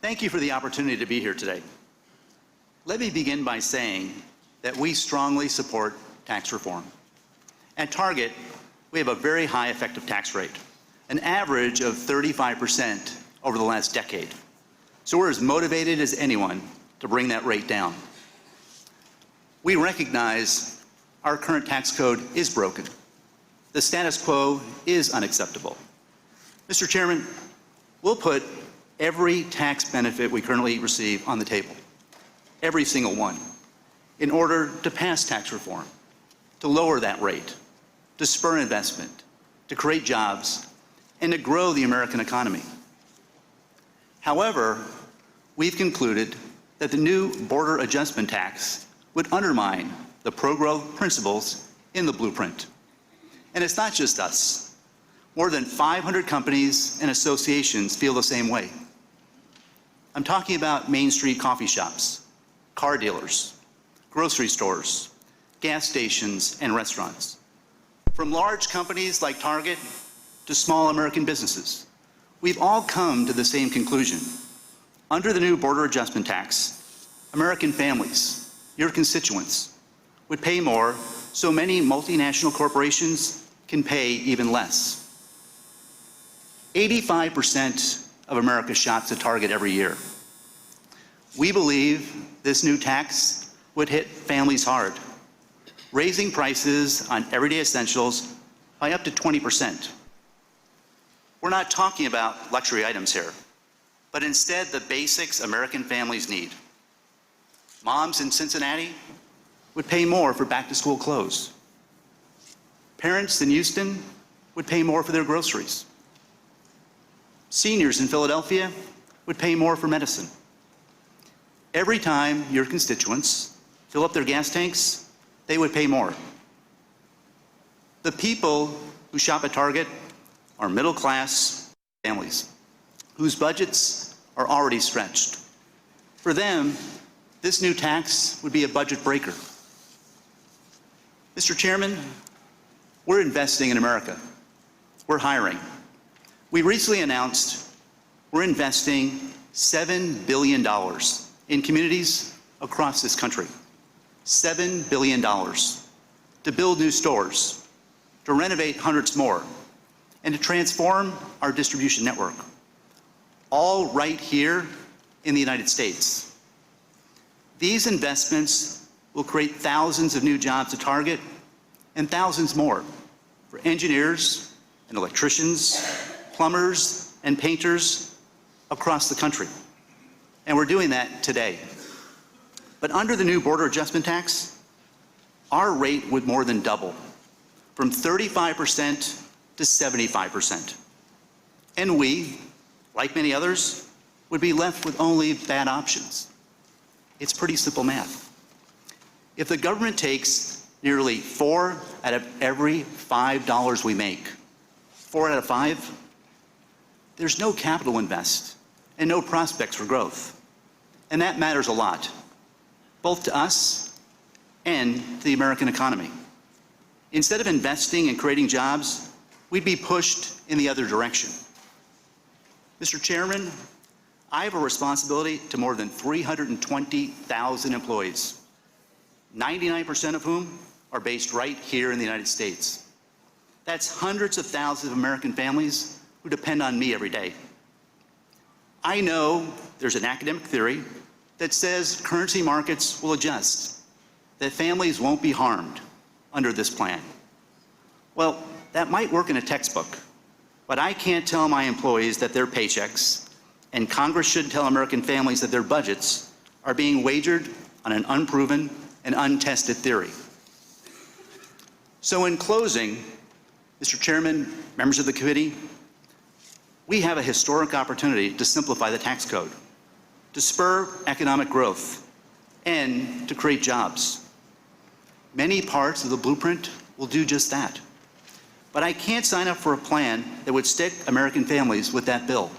Thank you for the opportunity to be here today. Let me begin by saying that we strongly support tax reform. At Target, we have a very high effective tax rate, an average of 35% over the last decade. So we're as motivated as anyone to bring that rate down. We recognize our current tax code is broken. The status quo is unacceptable. Mr. Chairman, we'll put every tax benefit we currently receive on the table, every single one, in order to pass tax reform, to lower that rate, to spur investment, to create jobs, and to grow the American economy. However, we've concluded that the new border adjustment tax would undermine the pro-growth principles in the blueprint. And it's not just us. More than 500 companies and associations feel the same way. I'm talking about Main Street coffee shops, car dealers, grocery stores, gas stations, and restaurants. From large companies like Target to small American businesses, we've all come to the same conclusion. Under the new border adjustment tax, American families, your constituents, would pay more, so many multinational corporations can pay even less. 85% of America shops at Target every year. We believe this new tax would hit families hard, raising prices on everyday essentials by up to 20%. We're not talking about luxury items here, but instead the basics American families need. Moms in Cincinnati would pay more for back-to-school clothes. Parents in Houston would pay more for their groceries. Seniors in Philadelphia would pay more for medicine. Every time your constituents fill up their gas tanks, they would pay more. The people who shop at Target are middle-class families whose budgets are already stretched. For them, this new tax would be a budget breaker. Mr. Chairman, we're investing in America. We're hiring. We recently announced we're investing $7 billion in communities across this country. $7 billion to build new stores, to renovate hundreds more, and to transform our distribution network. All right here in the United States. These investments will create thousands of new jobs at Target and thousands more for engineers and electricians, plumbers and painters across the country. And we're doing that today. But under the new border adjustment tax, our rate would more than double, from 35% to 75%. And we, like many others, would be left with only bad options. It's pretty simple math. If the government takes nearly 4 out of every $5 we make, 4 out of 5, there's no capital invest and no prospects for growth. And that matters a lot, both to us and to the American economy. Instead of investing and creating jobs, we'd be pushed in the other direction. Mr. Chairman, I have a responsibility to more than 320,000 employees, 99% of whom are based right here in the United States. That's hundreds of thousands of American families who depend on me every day. I know there's an academic theory that says currency markets will adjust, that families won't be harmed under this plan. Well, that might work in a textbook, but I can't tell my employees that their paychecks, and Congress shouldn't tell American families that their budgets are being wagered on an unproven and untested theory. So in closing, Mr. Chairman, members of the committee, we have a historic opportunity to simplify the tax code, to spur economic growth, and to create jobs. Many parts of the blueprint will do just that. But I can't sign up for a plan that would stick American families with that bill,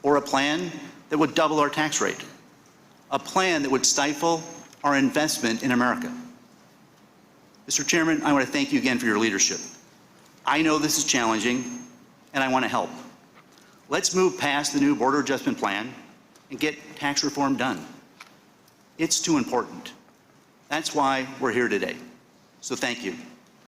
or a plan that would double our tax rate, a plan that would stifle our investment in America. Mr. Chairman, I want to thank you again for your leadership. I know this is challenging, and I want to help. Let's move past the new border adjustment plan. and get tax reform done. It's too important. That's why we're here today. So thank you.